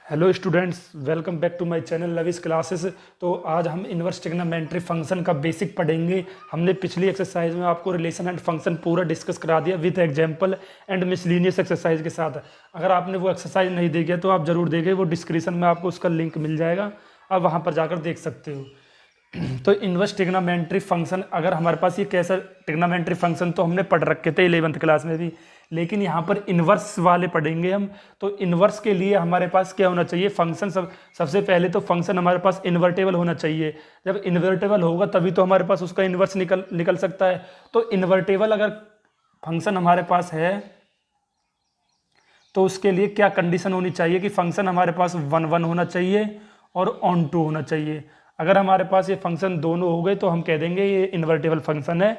Hello students, welcome back to my channel Lavis classes. तो आज हम इन्वर्स ट्रिग्नोमेट्री फंक्शन का बेसिक पढ़ेंगे। हमने पिछली एक्सरसाइज में आपको रिलेशन एंड फंक्शन पूरा डिस्कस करा दिया with example and miscellaneous exercise के साथ। अगर आपने वो एक्सरसाइज नहीं देखी है तो आप जरूर देखें, वो डिस्क्रिप्शन में आपको उसका लिंक मिल जाएगा, आप वहाँ पर जाकर देख सकते हो। तो इन्वर्स ट्रिग्नोमेट्री फंक्शन, अगर हमारे पास ये कैसा ट्रिग्नोमेट्री फंक्शन तो हमने पढ़ रखे थे 11th क्लास में भी, लेकिन यहाँ पर इन्वर्स वाले पढ़ेंगे हम। तो इन्वर्स के लिए हमारे पास क्या होना चाहिए, फंक्शन सबसे पहले तो फंक्शन हमारे पास इन्वर्टेबल होना चाहिए। जब इन्वर्टेबल होगा तभी तो हमारे पास उसका इन्वर्स निकल सकता है। तो इन्वर्टेबल अगर फंक्शन हमारे पास है तो उसके लिए क्या कंडीशन होनी चाहिए कि फंक्शन हमारे पास 1 1 होना चाहिए और ऑन टू होना चाहिए। अगर हमारे पास ये फंक्शन दोनों हो गए तो हम कह देंगे ये इन्वर्टेबल फंक्शन है,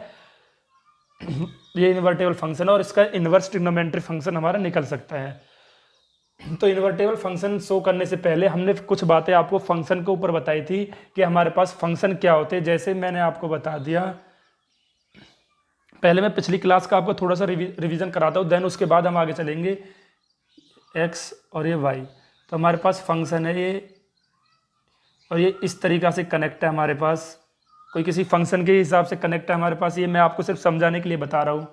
ये इन्वर्टेबल फंक्शन है और इसका इन्वर्स ट्रिग्नोमेट्री फंक्शन हमारा निकल सकता है। तो इन्वर्टेबल फंक्शन शो करने से पहले हमने कुछ बातें आपको फंक्शन के ऊपर बताई थी कि हमारे पास फंक्शन क्या होते हैं। जैसे मैंने आपको बता दिया, पहले मैं पिछली क्लास का आपको थोड़ा सा रिवीजन कराता हूँ, देन उसके बाद हम आगे चलेंगे। एक्स और ये वाई, तो हमारे पास फंक्शन है ये, और ये इस तरीक़ा से कनेक्ट है हमारे पास, कोई किसी फंक्शन के हिसाब से कनेक्ट है हमारे पास। ये मैं आपको सिर्फ समझाने के लिए बता रहा हूँ।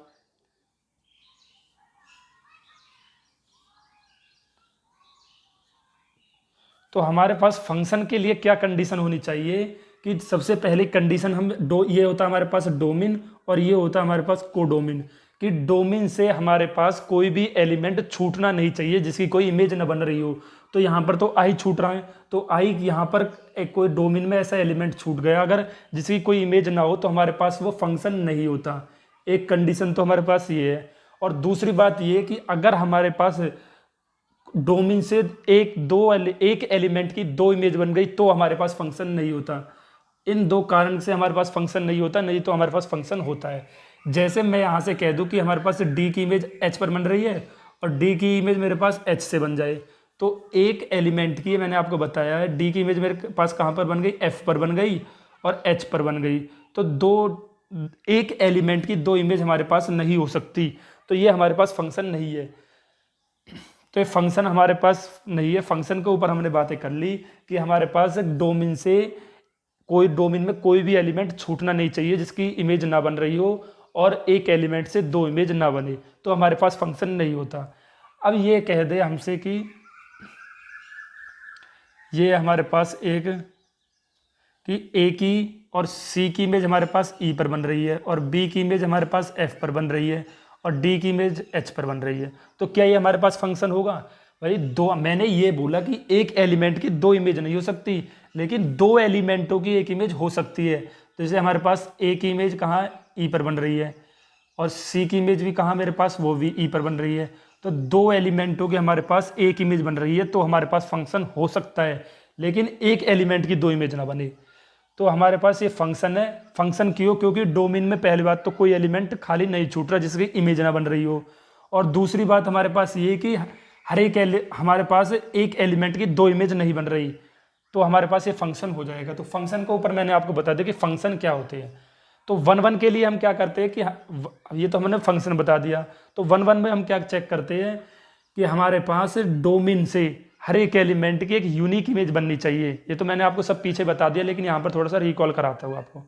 तो हमारे पास फंक्शन के लिए क्या कंडीशन होनी चाहिए कि सबसे पहली कंडीशन हम ये होता है हमारे पास डोमेन और ये होता है हमारे पास कोडोमेन, कि डोमेन से हमारे पास कोई भी एलिमेंट छूटना नहीं चाहिए जिसकी कोई इमेज न बन रही हो। तो यहाँ पर तो आई छूट रहा है, तो आई यहाँ पर एक कोई डोमेन में ऐसा एलिमेंट छूट गया अगर जिसकी कोई इमेज ना हो तो हमारे पास वो फंक्शन नहीं होता। एक कंडीशन तो हमारे पास ये है। और दूसरी बात ये कि अगर हमारे पास डोमेन से एक एलिमेंट की दो इमेज बन गई तो हमारे पास फंक्शन नहीं होता। इन दो कारण से हमारे पास फंक्शन नहीं होता, नहीं तो हमारे पास फंक्शन होता है। जैसे मैं यहाँ से कह दूँ कि हमारे पास डी की इमेज एच पर बन रही है और डी की इमेज मेरे पास एच से बन जाए, तो एक एलिमेंट की, मैंने आपको बताया है, डी की इमेज मेरे पास कहाँ पर बन गई, एफ पर बन गई और एच पर बन गई। तो एक एलिमेंट की दो इमेज हमारे पास नहीं हो सकती, तो ये हमारे पास फंक्शन नहीं है। तो ये फंक्शन हमारे पास नहीं है। फंक्शन के ऊपर हमने बातें कर ली कि हमारे पास डोमेन से डोमेन में कोई भी एलिमेंट छूटना नहीं चाहिए जिसकी इमेज ना बन रही हो, और एक एलिमेंट से दो इमेज ना बने तो हमारे पास फंक्शन नहीं होता। अब ये कह दे हमसे कि ये हमारे पास ए की और सी की इमेज हमारे पास ई पर बन रही है और बी की इमेज हमारे पास एफ पर बन रही है और डी की इमेज एच पर बन रही है, तो क्या ये हमारे पास फंक्शन होगा? भाई मैंने ये बोला कि एक एलिमेंट की दो इमेज नहीं हो सकती, लेकिन दो एलिमेंटों की एक इमेज हो सकती है। जैसे हमारे पास ए की इमेज कहाँ ई पर बन रही है और सी की इमेज भी कहाँ मेरे पास, वो भी ई पर बन रही है। तो दो एलिमेंटों की हमारे पास एक इमेज बन रही है तो हमारे पास फंक्शन हो सकता है, लेकिन एक एलिमेंट की दो इमेज ना बने। तो हमारे पास ये फंक्शन है। फंक्शन क्यों? क्योंकि डोमेन में पहली बात तो कोई एलिमेंट खाली नहीं छूट रहा जिसकी इमेज ना बन रही हो, और दूसरी बात हमारे पास ये कि हमारे पास एक एलिमेंट की दो इमेज नहीं बन रही, तो हमारे पास ये फंक्शन हो जाएगा। तो फंक्शन के ऊपर मैंने आपको बता दिया कि फंक्शन क्या होते हैं। तो 1 1 के लिए हम क्या करते हैं कि ये तो हमने फंक्शन बता दिया, तो 1 1 में हम क्या चेक करते हैं कि हमारे पास डोमेन से हर एक एलिमेंट की एक यूनिक इमेज बननी चाहिए। ये तो मैंने आपको सब पीछे बता दिया, लेकिन यहाँ पर थोड़ा सा रिकॉल कराता हूँ आपको।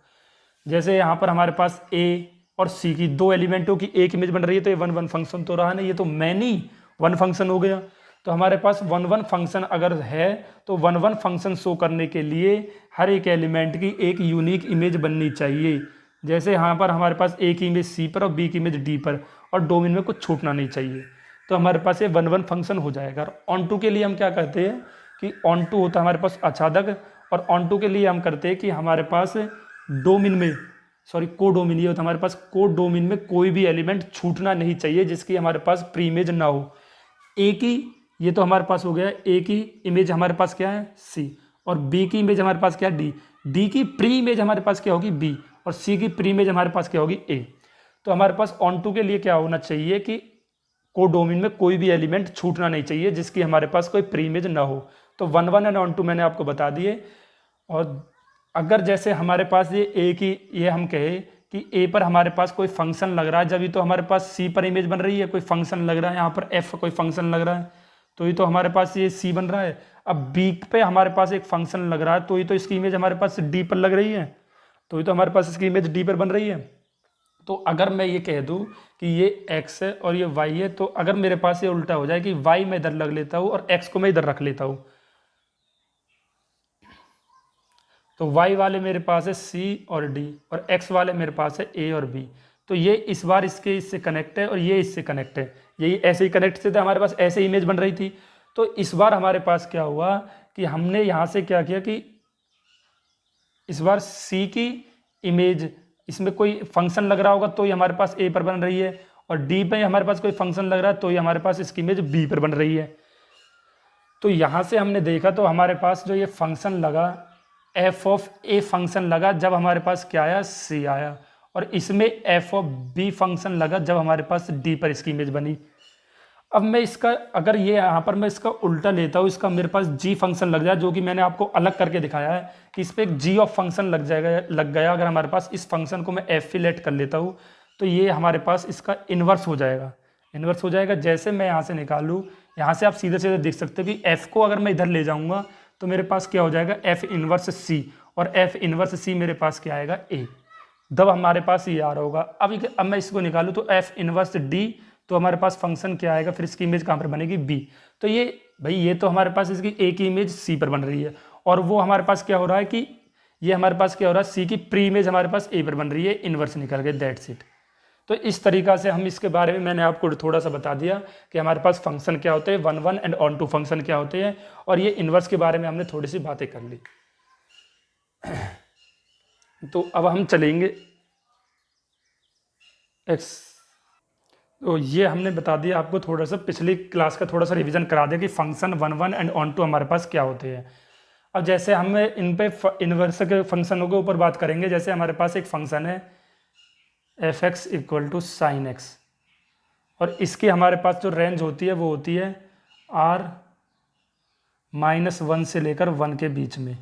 जैसे यहाँ पर हमारे पास ए और सी की दो एलिमेंटों की एक इमेज बन रही है, तो ये 1 1 फंक्शन तो रहा नहीं, ये तो मैनी 1 फंक्शन हो गया। तो हमारे पास 1 1 फंक्शन अगर है तो 1 1 फंक्शन शो करने के लिए हर एक एलिमेंट की एक यूनिक इमेज बननी चाहिए। जैसे यहाँ पर हमारे पास ए की इमेज सी पर और बी की इमेज डी पर, और डोमेन में कुछ छूटना नहीं चाहिए, तो हमारे पास ये 1 1 फंक्शन हो जाएगा। ऑन टू के लिए हम क्या करते हैं कि ऑन टू होता है हमारे पास आच्छादक, और ऑन टू के लिए हम करते हैं कि हमारे पास डोमेन में कोडोमेन, ये होता है हमारे पास कोडोमेन में कोई भी एलिमेंट छूटना नहीं चाहिए जिसकी हमारे पास प्री इमेज ना हो। ए की, ये तो हमारे पास हो गया, ए की इमेज हमारे पास क्या है, सी, और बी की इमेज हमारे पास क्या है, डी। डी की प्री इमेज हमारे पास क्या होगी, बी, और सी की प्री इमेज हमारे पास क्या होगी, ए। तो हमारे पास ऑन टू के लिए क्या होना चाहिए कि कोडोमेन में कोई भी एलिमेंट छूटना नहीं चाहिए जिसकी हमारे पास कोई प्री इमेज ना हो। तो 1 1 एंड ऑन टू मैंने आपको बता दिए। और अगर जैसे हमारे पास ये हम कहे कि ए पर हमारे पास कोई फंक्शन लग रहा है, जब तो हमारे पास सी पर इमेज बन रही है, कोई फंक्शन लग रहा है, यहाँ पर एफ कोई फंक्शन लग रहा है, तो ये तो हमारे पास ये सी बन रहा है। अब बी पे हमारे पास एक फंक्शन लग रहा है, तो ये तो इसकी इमेज हमारे पास डी पर लग रही है, तो ये तो हमारे पास इसकी इमेज डी पर बन रही है। तो अगर मैं ये कह दूं कि ये x है और ये y है, तो अगर मेरे पास ये उल्टा हो जाए कि y मैं इधर लग लेता हूँ और x को मैं इधर रख लेता हूँ, तो y वाले मेरे पास है c और d और x वाले मेरे पास है a और b। तो ये इस बार इससे कनेक्ट है और ये इससे कनेक्ट है, यही ऐसे ही कनेक्ट थे, हमारे पास ऐसे इमेज बन रही थी। तो इस बार हमारे पास क्या हुआ कि हमने यहाँ से क्या किया कि इस बार c की इमेज, इसमें कोई फंक्शन लग रहा होगा तो ये हमारे पास a पर बन रही है, और d पे हमारे पास कोई फंक्शन लग रहा है तो ये हमारे पास इसकी इमेज b पर बन रही है। तो यहाँ से हमने देखा तो हमारे पास जो ये फंक्शन लगा f ऑफ a फंक्शन लगा जब हमारे पास क्या आया, c आया, और इसमें f ऑफ b फंक्शन लगा जब हमारे पास d पर इसकी इमेज बनी। अब मैं इसका, अगर ये यहाँ पर मैं इसका उल्टा लेता हूँ, इसका मेरे पास g फंक्शन लग जाए, जो कि मैंने आपको अलग करके दिखाया है कि इस पर एक g ऑफ फंक्शन लग गया, अगर हमारे पास इस फंक्शन को मैं एफिलेट कर लेता हूँ तो ये हमारे पास इसका इन्वर्स हो जाएगा। इन्वर्स हो जाएगा जैसे मैं यहाँ से निकालूँ, यहाँ से आप सीधे सीधे देख सकते हो कि f को अगर मैं इधर ले जाऊँगा तो मेरे पास क्या हो जाएगा, f इन्वर्स c, और f इन्वर्स c मेरे पास क्या आएगा, a। जब हमारे पास ये आ रहा होगा, अब मैं इसको निकालूँ तो f इन्वर्स d, तो हमारे पास फंक्शन क्या आएगा, फिर इसकी इमेज कहाँ पर बनेगी, b। तो ये भाई ये तो हमारे पास इसकी a की इमेज c पर बन रही है, और वो हमारे पास क्या हो रहा है कि ये हमारे पास क्या हो रहा है, c की प्री इमेज हमारे पास a पर बन रही है, इन्वर्स निकल गए, दैट्स इट। तो इस तरीका से हम इसके बारे में मैंने आपको थोड़ा सा बता दिया कि हमारे पास फंक्शन क्या होते हैं, one one and onto function क्या होते हैं, और ये इन्वर्स के बारे में हमने थोड़ी सी बातें कर ली। तो अब हम चलेंगे एक्स। तो ये हमने बता दिया आपको, थोड़ा सा पिछली क्लास का थोड़ा सा रिवीजन करा दिया कि function one one and onto हमारे पास क्या होते हैं। अब जैसे हम इन पे इन्वर्स के फंक्शनों के ऊपर बात करेंगे, जैसे हमारे पास एक फंक्शन है f x equal to sine x, और इसकी हमारे पास जो रेंज होती है वो होती है r -1 से लेकर 1 के बीच में।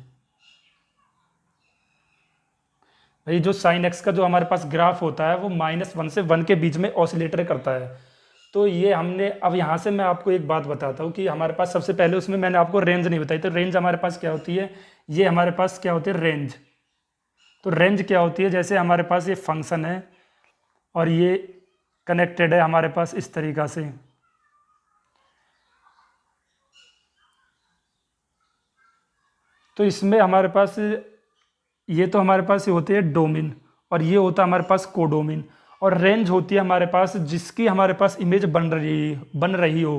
भाई जो साइन एक्स का जो हमारे पास ग्राफ होता है वो -1 से 1 के बीच में ऑसिलेटर करता है। तो ये हमने, अब यहाँ से मैं आपको एक बात बताता हूँ कि हमारे पास सबसे पहले उसमें मैंने आपको रेंज नहीं बताई, तो रेंज हमारे पास क्या होती है, ये हमारे पास क्या होती है, रेंज। तो रेंज क्या होती है, जैसे हमारे पास ये फंक्शन है और ये कनेक्टेड है हमारे पास इस तरीका से, तो इसमें हमारे पास ये तो हमारे पास ये होते हैं डोमेन, और ये होता है हमारे पास कोडोमेन, और रेंज होती है हमारे पास जिसकी हमारे पास इमेज बन रही हो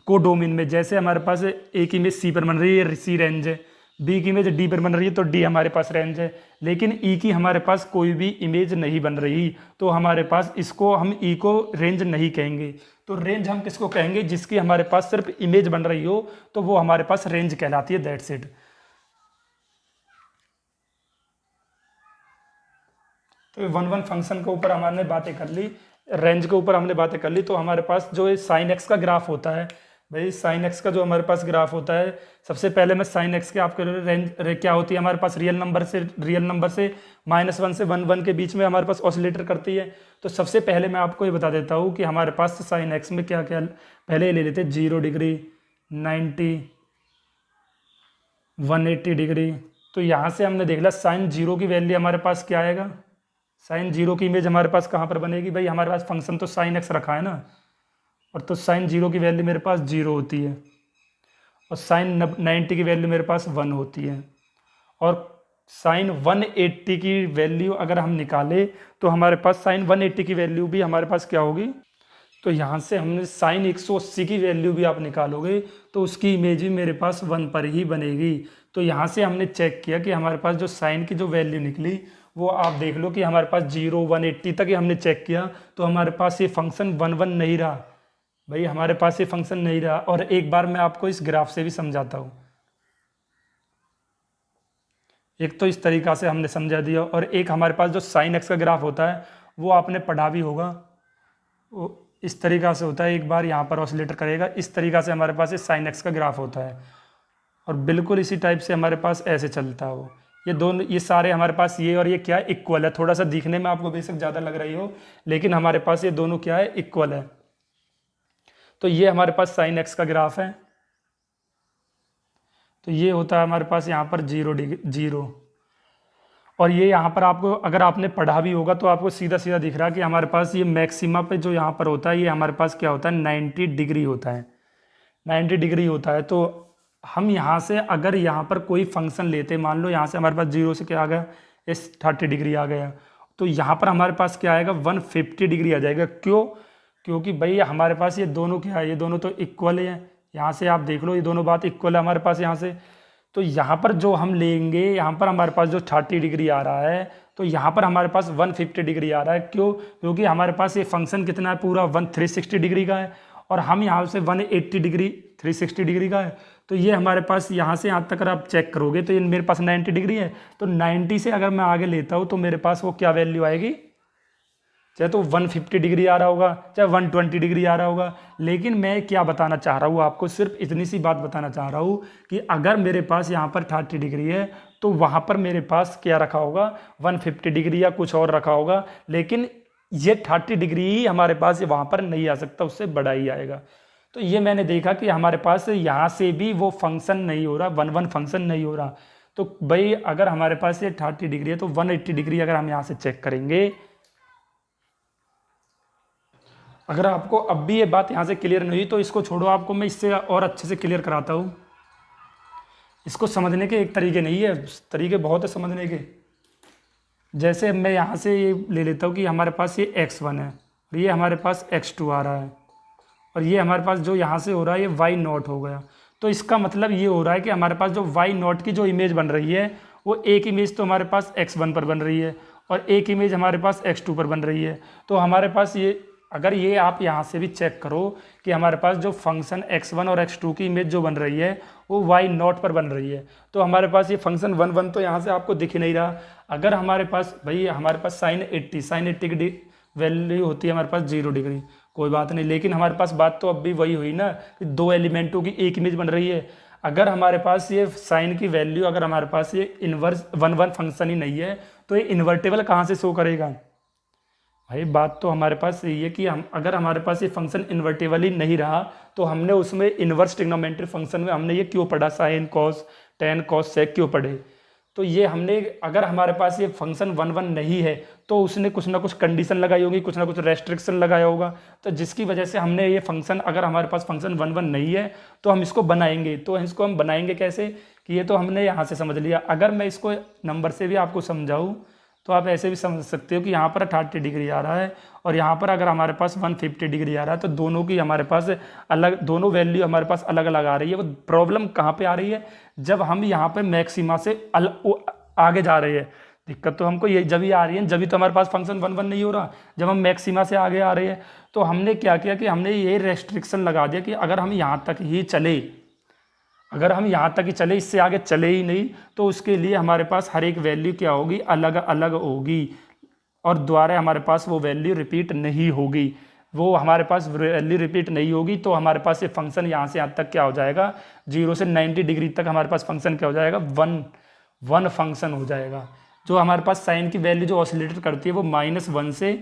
कोडोमेन में। जैसे हमारे पास एक इमेज सी पर बन रही है, सी रेंज है, बी की इमेज डी पर बन रही है तो डी हमारे पास रेंज है, लेकिन ई की हमारे पास कोई भी इमेज नहीं बन रही, तो हमारे पास इसको हम ई को रेंज नहीं कहेंगे। तो रेंज हम किसको कहेंगे, जिसकी हमारे पास सिर्फ इमेज बन रही हो तो वो हमारे पास रेंज कहलाती है, दैट्स इट। तो वन वन फंक्शन के ऊपर हमने बातें कर ली, रेंज के ऊपर हमने बातें कर ली। तो हमारे पास जो साइन एक्स का ग्राफ होता है, भाई साइन एक्स का जो हमारे पास ग्राफ होता है, सबसे पहले मैं साइन एक्स के आपके रेंज क्या होती है हमारे पास, रियल नंबर से -1 से 1 के बीच में हमारे पास ऑसिलेटर करती है। तो सबसे पहले मैं आपको ये बता देता हूँ कि हमारे पास साइन एक्स में क्या क्या, पहले ले लेते 0 डिग्री, 90, 180 डिग्री। तो यहाँ से हमने देख लिया साइन 0 की वैल्यू हमारे पास क्या आएगा, साइन 0 की इमेज हमारे पास कहाँ पर बनेगी, भाई हमारे पास फंक्शन तो साइन एक्स रखा है ना, और तो साइन 0 की वैल्यू मेरे पास 0 होती है, और साइन 90 की वैल्यू मेरे पास 1 होती है, और साइन 180 की वैल्यू अगर हम निकालें तो हमारे पास साइन 180 की वैल्यू भी हमारे पास क्या होगी। तो यहाँ से हमने साइन 180 की वैल्यू भी आप निकालोगे तो उसकी इमेज भी मेरे पास 1 पर ही बनेगी। तो यहाँ से हमने चेक किया कि हमारे पास जो साइन की जो वैल्यू निकली वो आप देख लो कि हमारे पास 0, 180 तक ही हमने चेक किया, तो हमारे पास ये फंक्शन 1 1 नहीं रहा, भाई हमारे पास ये फंक्शन नहीं रहा। और एक बार मैं आपको इस ग्राफ से भी समझाता हूँ, एक तो इस तरीका से हमने समझा दिया, और एक हमारे पास जो साइन एक्स का ग्राफ होता है वो आपने पढ़ा भी होगा, वो इस तरीका से होता है, एक बार यहाँ पर ऑसिलेटर करेगा, इस तरीका से हमारे पास ये साइन एक्स का ग्राफ होता है, और बिल्कुल इसी टाइप से हमारे पास ऐसे चलता है वो। ये दोनों, ये सारे हमारे पास ये और ये क्या है, इक्वल है। थोड़ा सा दिखने में आपको बेशक ज़्यादा लग रही हो, लेकिन हमारे पास ये दोनों क्या है, इक्वल है। तो ये हमारे पास साइन एक्स का ग्राफ है, तो ये होता है हमारे पास यहाँ पर 0 और ये यहाँ पर आपको अगर आपने पढ़ा भी होगा तो आपको सीधा सीधा दिख रहा है कि हमारे पास ये मैक्सिमा पे जो यहाँ पर होता है ये हमारे पास क्या होता है 90 डिग्री होता है, 90 डिग्री होता है। तो हम यहाँ से अगर यहाँ पर कोई फंक्शन लेते, मान लो यहाँ से हमारे पास 0 से क्या आ गया, इस 30 डिग्री आ गया, तो यहाँ पर हमारे पास क्या आएगा 150 डिग्री आ जाएगा। क्यों? क्योंकि भाई हमारे पास ये दोनों क्या है, ये दोनों तो इक्वल है। यहाँ से आप देख लो ये दोनों बात इक्वल है हमारे पास यहाँ से। तो यहाँ पर जो हम लेंगे, यहाँ पर हमारे पास जो 30 डिग्री आ रहा है तो यहाँ पर हमारे पास 150 डिग्री आ रहा है। क्यों? क्योंकि हमारे पास ये फंक्शन कितना है, पूरा 360 डिग्री का है और हम यहाँ से 180 डिग्री 360 डिग्री का है। तो ये हमारे पास यहाँ से यहाँ तक अगर आप चेक करोगे तो ये मेरे पास 90 डिग्री है। तो 90 से अगर मैं आगे लेता हूँ तो मेरे पास वो क्या वैल्यू आएगी, चाहे तो 150 डिग्री आ रहा होगा चाहे 120 डिग्री आ रहा होगा। लेकिन मैं क्या बताना चाह रहा हूँ आपको, सिर्फ इतनी सी बात बताना चाह रहा हूँ कि अगर मेरे पास यहाँ पर 30 डिग्री है तो वहाँ पर मेरे पास क्या रखा होगा 150 डिग्री या कुछ और रखा होगा। लेकिन ये 30 डिग्री ही हमारे पास वहाँ पर नहीं आ सकता, उससे बड़ा ही आएगा। तो ये मैंने देखा कि हमारे पास यहाँ से भी वो फंक्शन नहीं हो रहा, 1 फंक्शन नहीं हो रहा। तो भाई अगर हमारे पास ये 30 डिग्री है तो 180 डिग्री अगर हम यहाँ से चेक करेंगे, अगर आपको अब भी ये बात यहाँ से क्लियर नहीं हुई तो इसको छोड़ो, आपको मैं इससे और अच्छे से क्लियर कराता हूँ। इसको समझने के एक तरीके नहीं है, तरीके बहुत है समझने के। जैसे मैं यहाँ से ये ले लेता हूँ कि हमारे पास ये x1 है और ये हमारे पास x2 आ रहा है और ये हमारे पास जो यहाँ से हो रहा है ये y0 हो गया। तो इसका मतलब ये हो रहा है कि हमारे पास जो y0 की जो इमेज बन रही है वो एक इमेज तो हमारे पास x1 पर बन रही है और एक इमेज हमारे पास x2 पर बन रही है। तो हमारे पास ये, अगर ये आप यहाँ से भी चेक करो कि हमारे पास जो फंक्शन x1 और x2 की इमेज जो बन रही है वो y0 पर बन रही है। तो हमारे पास ये फंक्शन 1 तो यहाँ से आपको दिख ही नहीं रहा। अगर हमारे पास भाई हमारे पास sin 80 की वैल्यू होती है हमारे पास 0 डिग्री, कोई बात नहीं। लेकिन हमारे पास बात तो अब भी वही हुई ना कि दो एलिमेंटों की एक इमेज बन रही है। अगर हमारे पास ये साइन की वैल्यू, अगर हमारे पास ये इन्वर्स 1 फंक्शन ही नहीं है तो ये इन्वर्टेबल कहाँ से शो करेगा? भाई बात तो हमारे पास यही है कि हम, अगर हमारे पास ये फंक्शन इन्वर्टेबल ही नहीं रहा तो हमने उसमें इन्वर्स ट्रिग्नोमेट्री फंक्शन में हमने ये क्यों पढ़ा, sine cos tan cos sec क्यों पढ़े? तो ये हमने, अगर हमारे पास ये फंक्शन 1 नहीं है तो उसने कुछ ना कुछ कंडीशन लगाई होगी, कुछ ना कुछ रेस्ट्रिक्शन लगाया होगा। तो जिसकी वजह से हमने ये फंक्शन, अगर हमारे पास फंक्शन 1 नहीं है तो हम इसको बनाएंगे। तो इसको हम बनाएंगे कैसे कि ये तो हमने यहाँ से समझ लिया। अगर मैं इसको नंबर से भी आपको समझाऊँ तो आप ऐसे भी समझ सकते हो कि यहाँ पर 30 डिग्री आ रहा है और यहाँ पर अगर हमारे पास 150 डिग्री आ रहा है तो दोनों की हमारे पास अलग, दोनों वैल्यू हमारे पास अलग अलग आ रही है। वो प्रॉब्लम कहाँ पे आ रही है? जब हम यहाँ पे मैक्सिमा से आगे जा रहे हैं। दिक्कत तो हमको ये जब ही आ रही है, जब भी तो हमारे पास फंक्शन 1 नहीं हो रहा, जब हम मैक्सिमा से आगे आ रहे हैं। तो हमने क्या किया कि हमने ये रेस्ट्रिक्शन लगा दिया कि अगर हम यहाँ तक ही चले, अगर हम यहाँ तक ही चले, इससे आगे चले ही नहीं, तो उसके लिए हमारे पास हर एक वैल्यू क्या होगी, अलग अलग होगी और दोबारा हमारे पास वो वैल्यू रिपीट नहीं होगी। वो हमारे पास वैल्यू रिपीट नहीं होगी तो हमारे पास ये फंक्शन यहाँ से यहाँ तक क्या हो जाएगा, 0 से 90 डिग्री तक हमारे पास फंक्शन क्या हो जाएगा, वन फंक्शन हो जाएगा। जो हमारे पास साइन की वैल्यू जो ऑसिलेट करती है वो -1 से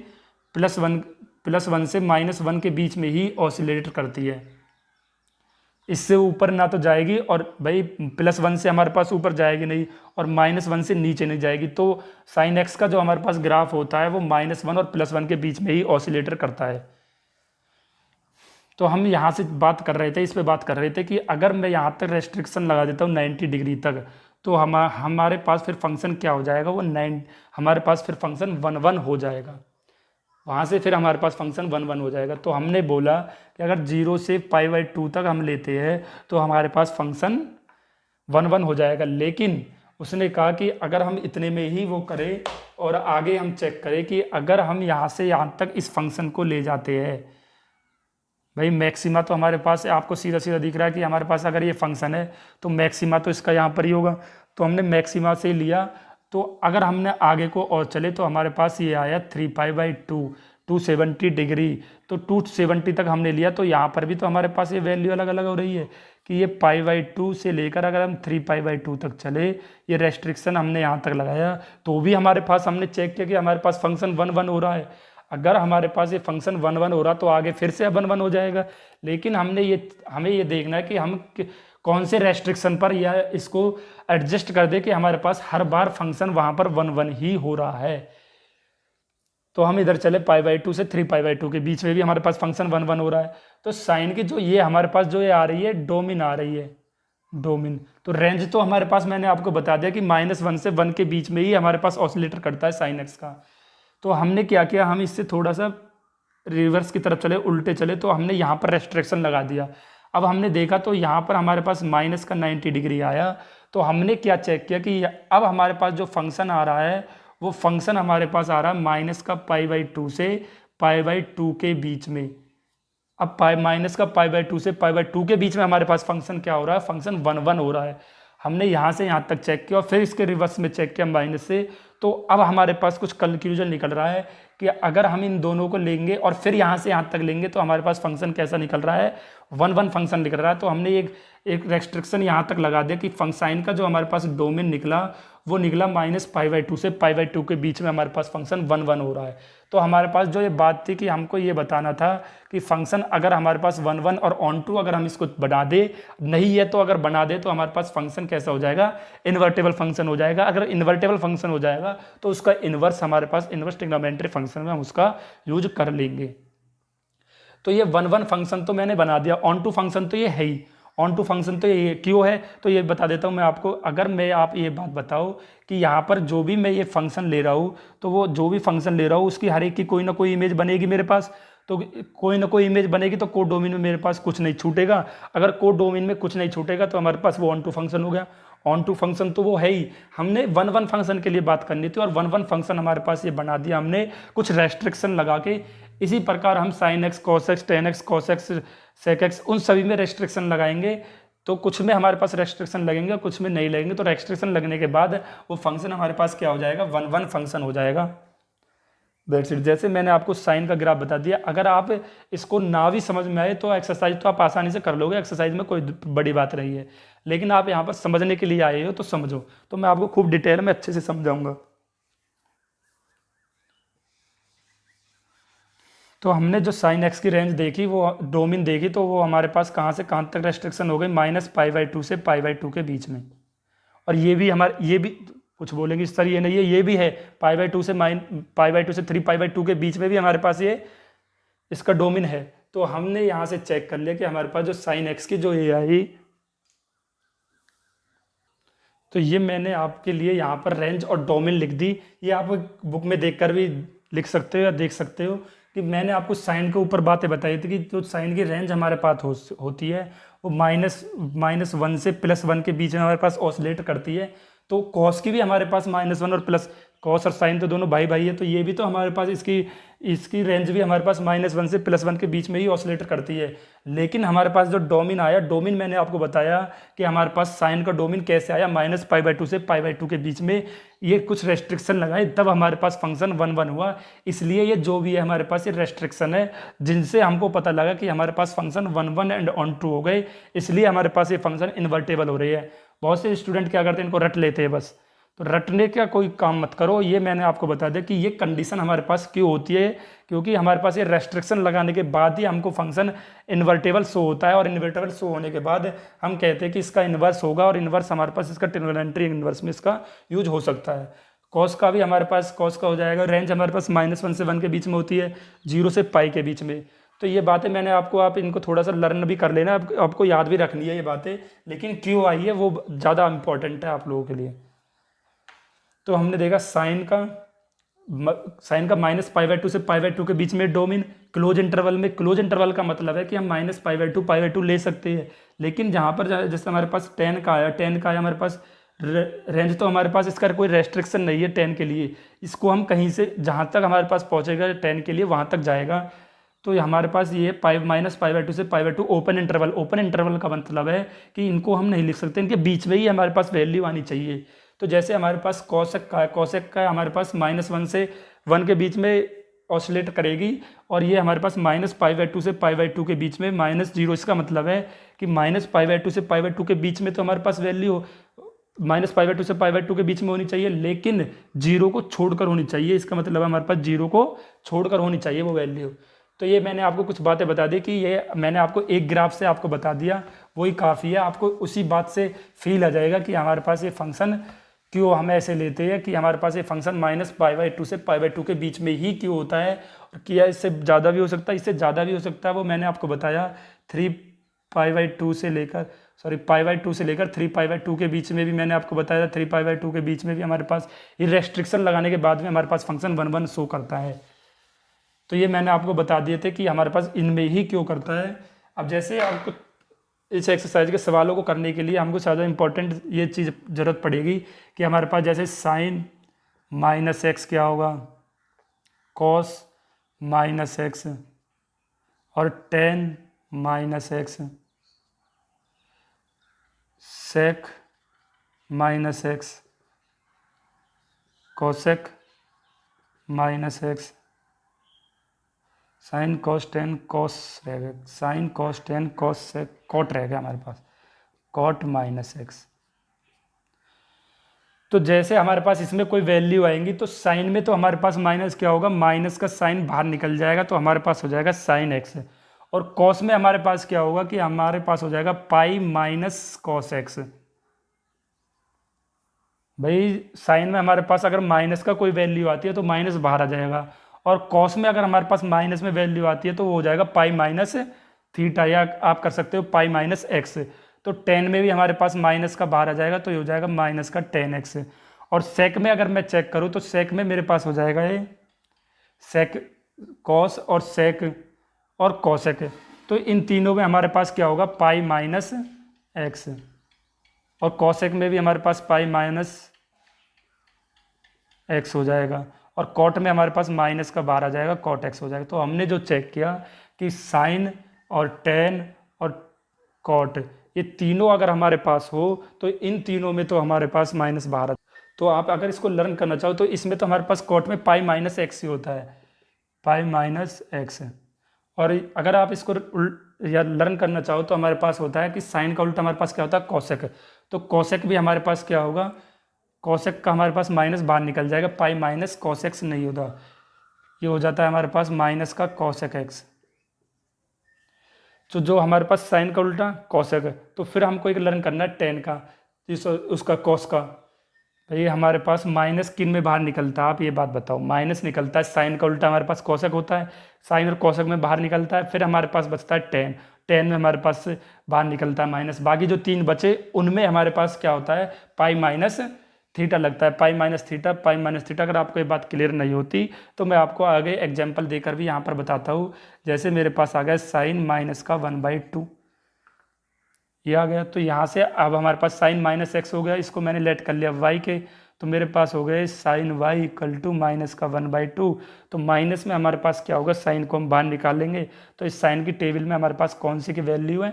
+1 से -1 के बीच में ही ऑसिलेट करती है। इससे ऊपर ना तो जाएगी और भाई +1 से हमारे पास ऊपर जाएगी नहीं और -1 से नीचे नहीं जाएगी। तो साइन एक्स का जो हमारे पास ग्राफ होता है वो -1 और +1 के बीच में ही ऑसिलेटर करता है। तो हम यहाँ से बात कर रहे थे, इस पे बात कर रहे थे कि अगर मैं यहाँ तक रेस्ट्रिक्शन लगा देता हूँ 90 डिग्री तक तो हमारे पास फिर फंक्शन क्या हो जाएगा, वो हमारे पास फिर फंक्शन 1 हो जाएगा। वहाँ से फिर हमारे पास फंक्शन 1 हो जाएगा। तो हमने बोला कि अगर 0 से π/2 तक हम लेते हैं तो हमारे पास फंक्शन 1 हो जाएगा। लेकिन उसने कहा कि अगर हम इतने में ही वो करें और आगे हम चेक करें कि अगर हम यहाँ से यहाँ तक इस फंक्शन को ले जाते हैं, भाई मैक्सिमा तो हमारे पास है, आपको सीधा सीधा दिख रहा है कि हमारे पास अगर ये फंक्शन है तो मैक्सिमा तो इसका यहाँ पर ही होगा। तो हमने मैक्सिमा से लिया, तो अगर हमने आगे को और चले तो हमारे पास ये आया 3π/2 270 डिग्री। तो 270 तक हमने लिया, तो यहाँ पर भी तो हमारे पास ये वैल्यू अलग अलग हो रही है कि ये π/2 से लेकर अगर हम 3π/2 तक चले, ये रेस्ट्रिक्शन हमने यहाँ तक लगाया तो भी हमारे पास, हमने चेक किया कि हमारे पास फंक्शन 1 हो रहा है। अगर हमारे पास ये फंक्शन 1 1 हो रहा तो आगे फिर से 1 1 हो जाएगा, लेकिन हमें ये देखना है कि हम कौन से रेस्ट्रिक्शन पर या इसको एडजस्ट कर दे कि हमारे पास हर बार फंक्शन वहाँ पर 1 1 ही हो रहा है। तो हम इधर चले π/2 से 3π/2 के बीच में भी हमारे पास फंक्शन 1 1 हो रहा है। तो साइन की जो ये हमारे पास जो ये आ रही है डोमिन आ रही है, डोमिन। तो रेंज तो हमारे पास मैंने आपको बता दिया कि -1 से 1 के बीच में ही हमारे पास ऑसिलेटर करता है साइन एक्स का। तो हमने क्या किया, हम इससे थोड़ा सा रिवर्स की तरफ चले, उल्टे चले, तो हमने यहाँ पर रेस्ट्रिक्शन लगा दिया। अब हमने देखा तो यहाँ पर हमारे पास -90 डिग्री आया। तो हमने क्या चेक किया कि अब हमारे पास जो फंक्शन आ रहा है वो फंक्शन हमारे पास आ रहा है -π/2 से π/2 के बीच में। अब -π/2 से π/2 के बीच में हमारे पास फंक्शन क्या हो रहा है, फंक्शन 1 1 हो रहा है। हमने यहाँ से यहाँ तक चेक किया और फिर इसके रिवर्स में चेक किया माइनस से। तो अब हमारे पास कुछ कंक्लूजन निकल रहा है कि अगर हम इन दोनों को लेंगे और फिर यहाँ से यहाँ तक लेंगे तो हमारे पास फंक्शन कैसा निकल रहा है, 1 1 फंक्शन निकल रहा है। तो हमने एक रेस्ट्रिक्शन यहाँ तक लगा दिया कि फंक्शन का जो हमारे पास डोमेन निकला वो निकला -π/2 से π/2 के बीच में हमारे पास फंक्शन 1 1 हो रहा है। तो हमारे पास जो ये बात थी कि हमको ये बताना था कि फंक्शन अगर हमारे पास 1 1 और ऑन टू अगर हम इसको बना दे, नहीं है तो अगर बना दे तो हमारे पास फंक्शन कैसा हो जाएगा, इन्वर्टेबल फंक्शन हो जाएगा। अगर इन्वर्टेबल फंक्शन हो जाएगा तो उसका इन्वर्स हमारे पास इन्वर्स ट्रिग्नोमेट्री फंक्शन में हम उसका यूज कर लेंगे। तो ये 1 1 फंक्शन तो मैंने बना दिया, ऑन टू फंक्शन तो ये है ही। ऑन टू फंक्शन तो ये क्यों है तो ये बता देता हूँ मैं आपको। अगर मैं आप ये बात बताओ कि यहाँ पर जो भी मैं ये फंक्शन ले रहा हूँ तो वो जो भी फंक्शन ले रहा हूँ उसकी हर एक की कोई ना कोई इमेज बनेगी मेरे पास। तो कोई ना कोई इमेज बनेगी तो कोड डोमेन में मेरे पास कुछ नहीं छूटेगा। अगर कोड डोमेन में कुछ नहीं छूटेगा तो हमारे पास वो ऑन टू फंक्शन हो गया। ऑन टू फंक्शन तो वो है ही। हमने 1 1 फंक्शन के लिए बात करनी थी और 1 1 फंक्शन हमारे पास ये बना दिया हमने कुछ रेस्ट्रिक्शन लगा के। इसी प्रकार हम sine x, cos x, tan x, cos x, sec x, उन सभी में रेस्ट्रिक्शन लगाएंगे। तो कुछ में हमारे पास रेस्ट्रिक्शन लगेंगे, कुछ में नहीं लगेंगे। तो रेस्ट्रिक्शन लगने के बाद वो फंक्शन हमारे पास क्या हो जाएगा, 1 1 फंक्शन हो जाएगा। That's it. जैसे मैंने आपको साइन का ग्राफ बता दिया। अगर आप इसको ना भी समझ में आए तो एक्सरसाइज तो आप आसानी से कर लोगे, एक्सरसाइज में कोई बड़ी बात नहीं है। लेकिन आप यहाँ पर समझने के लिए आए हो तो समझो। तो मैं आपको खूब डिटेल में अच्छे से समझाऊंगा। तो हमने जो साइन एक्स की रेंज देखी, वो डोमेन देखी, तो वो हमारे पास कहाँ से कहाँ तक रेस्ट्रिक्शन हो गई, -π/2 से π/2 के बीच में। और ये भी हमारे, ये भी कुछ बोलेंगे इस तरह, ये नहीं है, ये भी है π/2 से π/2 से 3π/2 के बीच में भी हमारे पास ये इसका डोमेन है। तो हमने यहाँ से चेक कर लिया कि हमारे पास जो साइन एक्स की जो ये आई, तो ये मैंने आपके लिए यहाँ पर रेंज और डोमेन लिख दी। ये आप बुक में देखकर भी लिख सकते हो या देख सकते हो कि मैंने आपको साइन के ऊपर बातें बताई थी कि जो साइन की रेंज हमारे पास होती है वो -1 से +1 के बीच में हमारे पास ऑसिलेट करती है। तो कॉस की भी हमारे पास -1 और प्लस, कॉस और साइन तो दोनों भाई भाई है। तो ये भी तो हमारे पास इसकी रेंज भी हमारे पास -1 से +1 के बीच में ही ऑसिलेट करती है। लेकिन हमारे पास जो डोमेन आया, डोमेन मैंने आपको बताया कि हमारे पास साइन का डोमेन कैसे आया, -π/2 से π/2 के बीच में ये कुछ रेस्ट्रिक्शन लगाए तब हमारे पास फंक्शन 1 1 हुआ। इसलिए ये जो भी है हमारे पास ये रेस्ट्रिक्शन है जिनसे हमको पता लगा कि हमारे पास फंक्शन 1 1 एंड ऑन टू हो गए। इसलिए हमारे पास ये फंक्शन इन्वर्टेबल हो रही है। बहुत से स्टूडेंट क्या करते हैं, इनको रट लेते हैं बस। तो रटने का कोई काम मत करो। ये मैंने आपको बता दिया कि ये कंडीशन हमारे पास क्यों होती है, क्योंकि हमारे पास ये रेस्ट्रिक्शन लगाने के बाद ही हमको फंक्शन इन्वर्टेबल शो होता है। और इन्वर्टेबल शो होने के बाद हम कहते हैं कि इसका इन्वर्स होगा, और इन्वर्स हमारे पास इसका ट्रिग्नोमेट्री इन्वर्स में इसका यूज हो सकता है। कॉस का भी हमारे पास कॉस का हो जाएगा। रेंज हमारे पास -1 से 1 के बीच में होती है, 0 से π के बीच में। तो ये बातें मैंने आपको, आप इनको थोड़ा सा लर्न भी कर लेना, आपको याद भी रखनी है ये बातें। लेकिन क्यों आई है वो ज़्यादा इंपॉर्टेंट है आप लोगों के लिए। तो हमने देखा साइन का -π/2 से π/2 के बीच में डोमेन क्लोज इंटरवल में। क्लोज इंटरवल का मतलब है कि हम -π/2 π/2 ले सकते हैं। लेकिन जहाँ पर जैसे हमारे पास 10 का आया हमारे पास रेंज, तो हमारे पास इसका कोई रेस्ट्रिक्शन नहीं है 10 के लिए। इसको हम कहीं से जहाँ तक हमारे पास पहुँचेगा 10 के लिए वहाँ तक जाएगा। तो हमारे पास ये -π/2 से π/2 ओपन इंटरवल। ओपन इंटरवल का मतलब है कि इनको हम नहीं लिख सकते, इनके बीच में ही हमारे पास वैल्यू आनी चाहिए। तो जैसे हमारे पास कॉसेक का हमारे पास -1 से 1 के बीच में ऑसिलेट करेगी, और ये हमारे पास -π/2 से π/2 के बीच में -0। इसका मतलब है कि -π/2 से π/2 के बीच में तो हमारे पास वैल्यू -π/2 से π/2 के बीच में होनी चाहिए, लेकिन जीरो को छोड़कर होनी चाहिए। इसका मतलब है हमारे पास जीरो को छोड़कर होनी चाहिए वो वैल्यू। तो ये मैंने आपको कुछ बातें बता दी कि ये मैंने आपको एक ग्राफ से आपको बता दिया, वही काफ़ी है। आपको उसी बात से फील आ जाएगा कि हमारे पास ये फंक्शन क्यों हम ऐसे लेते हैं, कि हमारे पास ये फंक्शन -π/2 से π/2 के बीच में ही क्यों होता है, और क्या इससे ज़्यादा भी हो सकता है, इससे ज़्यादा भी हो सकता है। वो मैंने आपको बताया 3π/2 से लेकर π/2 से लेकर 3π/2 के बीच में भी मैंने आपको बताया था। 3π/2 के बीच में भी हमारे पास ये रेस्ट्रिक्शन लगाने के बाद में हमारे पास फंक्शन 1 शो करता है। तो ये मैंने आपको बता दिए थे कि हमारे पास इनमें ही क्यों करता है। अब जैसे आपको इस एक्सरसाइज के सवालों को करने के लिए हमको ज़्यादा इंपॉर्टेंट ये चीज़ ज़रूरत पड़ेगी कि हमारे पास जैसे sin -x क्या होगा, cos -x और tan -x, sec -x, cosec -x, sine cos tan cos रहेगा, sine cos tan cos sec cot रहेगा हमारे पास, cot -x। तो जैसे हमारे पास इसमें कोई वैल्यू आएंगी तो साइन में तो हमारे पास माइनस क्या होगा, माइनस का साइन बाहर निकल जाएगा तो हमारे पास हो जाएगा sin x। और कॉस में हमारे पास क्या होगा कि हमारे पास हो जाएगा पाई माइनस cos x। भाई साइन में हमारे पास अगर माइनस का कोई वैल्यू आती है तो माइनस बाहर आ जाएगा, और कॉस में अगर हमारे पास माइनस में वैल्यू आती है तो वो हो जाएगा पाई माइनस थीटा, या आप कर सकते हो पाई माइनस एक्स। तो टेन में भी हमारे पास माइनस का बाहर आ जाएगा तो ये हो जाएगा माइनस का टेन एक्स। और सेक में अगर मैं चेक करूँ तो सेक में मेरे पास हो जाएगा ये सेक कॉस और सेक और कॉसेक। तो इन तीनों में हमारे पास क्या होगा, पाई माइनस एक्स, और कॉसेक में भी हमारे पास पाई माइनस एक्स हो जाएगा, और कॉट में हमारे पास माइनस का बाहर आ जाएगा, कॉट एक्स हो जाएगा। तो हमने जो चेक किया कि साइन और टेन और कॉट ये तीनों अगर हमारे पास हो तो इन तीनों में तो हमारे पास माइनस बाहर आ। तो आप अगर इसको लर्न करना चाहो तो इसमें तो हमारे पास कॉट में पाई माइनस एक्स ही होता है, पाई माइनस एक्स। और अगर आप इसको या लर्न करना चाहो तो हमारे पास होता है कि साइन का उल्टा हमारे पास क्या होता है, कॉसेक। तो कॉसेक भी हमारे पास क्या होगा, कॉसेक का हमारे पास माइनस बाहर निकल जाएगा, पाई माइनस कॉसेक्स नहीं होता, ये हो जाता है हमारे पास माइनस का कॉसेक एक्स। तो जो हमारे पास साइन का उल्टा कॉसेक है, तो फिर हमको एक लर्न करना है टेन का, जिस उसका कॉस का। भाई हमारे पास माइनस किन में बाहर निकलता है, आप ये बात बताओ। माइनस निकलता है, साइन का उल्टा हमारे पास कॉसेक होता है, साइन और कॉसेक में बाहर निकलता है। फिर हमारे पास बचता है टेन, टेन में हमारे पास बाहर निकलता है माइनस। बाकी जो तीन बचे उनमें हमारे पास क्या होता है, पाई माइनस थीटा लगता है, pi minus theta, pi minus theta. अगर आपको ये बात क्लियर नहीं होती तो मैं आपको आगे एग्जाम्पल देकर भी यहाँ पर बताता हूँ। जैसे मेरे पास आ गया साइन माइनस का 1/2, ये आ गया। तो यहाँ से अब हमारे पास साइन माइनस एक्स हो गया, इसको मैंने लेट कर लिया वाई के, तो मेरे पास हो गए sine y equal to minus का 1/2। तो माइनस में हमारे पास क्या होगा, साइन को हम बाहर निकालेंगे। तो इस साइन की टेबल में हमारे पास कौन सी की वैल्यू है,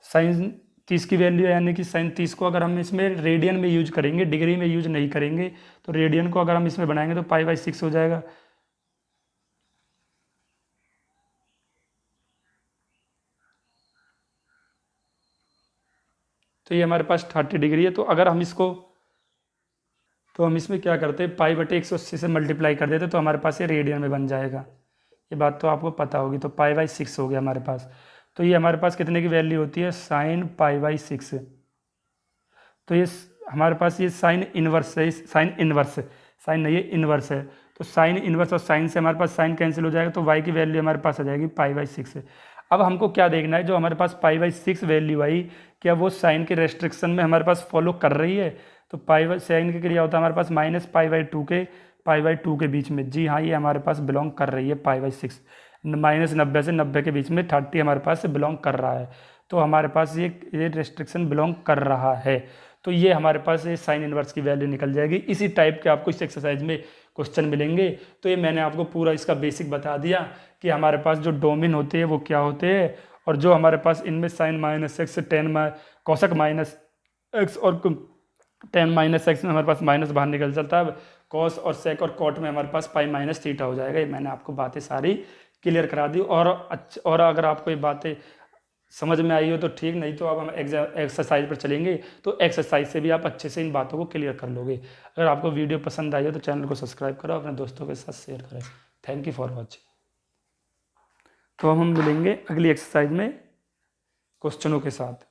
साइन 30 की वैल्यू है, यानी कि साइन 30 को अगर हम इसमें रेडियन में यूज करेंगे, डिग्री में यूज नहीं करेंगे, तो रेडियन को अगर हम इसमें बनाएंगे तो पाई/6 हो जाएगा। तो ये हमारे पास 30 डिग्री है। तो अगर हम इसको, तो हम इसमें क्या करते हैं, पाई/180 से मल्टीप्लाई कर देते तो हमारे पास ये रेडियन में बन जाएगा। ये बात तो आपको पता होगी। तो पाई/6 हो गया हमारे पास। तो ये हमारे पास कितने की वैल्यू होती है, साइन पाई/6। तो ये हमारे पास ये साइन इनवर्स है, साइन इनवर्स, साइन नहीं है इनवर्स है। तो साइन इनवर्स और साइन से हमारे पास साइन कैंसिल हो जाएगा, तो वाई की वैल्यू हमारे पास आ जाएगी पाई/6। अब हमको क्या देखना है, जो हमारे पास पाई/6 वैल्यू आई, क्या वो साइन के रेस्ट्रिक्शन में हमारे पास फॉलो कर रही है। तो साइन के क्या होता है हमारे पास माइनस पाई/2 के पाई/2 के बीच में, जी हाँ ये हमारे पास बिलोंग कर रही है पाई/6। -90 से 90 के बीच में 30 हमारे पास बिलोंग कर रहा है। तो हमारे पास ये रेस्ट्रिक्शन बिलोंग कर रहा है। तो ये हमारे पास ये साइन इनवर्स की वैल्यू निकल जाएगी। इसी टाइप के आपको इस एक्सरसाइज में क्वेश्चन मिलेंगे। तो ये मैंने आपको पूरा इसका बेसिक बता दिया कि हमारे पास जो डोमेन होते हैं वो क्या होते हैं, और जो हमारे पास इनमें sine -x, tan cosec -x और टेन -x में हमारे पास माइनस बाहर निकल जाता है। कॉस और सेक और कॉट में हमारे पास पाई माइनस थीटा हो जाएगा। ये मैंने आपको बातें सारी क्लियर करा दी। और अगर आपको ये बातें समझ में आई हो तो ठीक, नहीं तो अब हम एक्सरसाइज पर चलेंगे, तो एक्सरसाइज से भी आप अच्छे से इन बातों को क्लियर कर लोगे। अगर आपको वीडियो पसंद आई हो तो चैनल को सब्सक्राइब करो, अपने दोस्तों के साथ शेयर करें। Thank you for watching. तो हम मिलेंगे अगली एक्सरसाइज में क्वेश्चनों के साथ।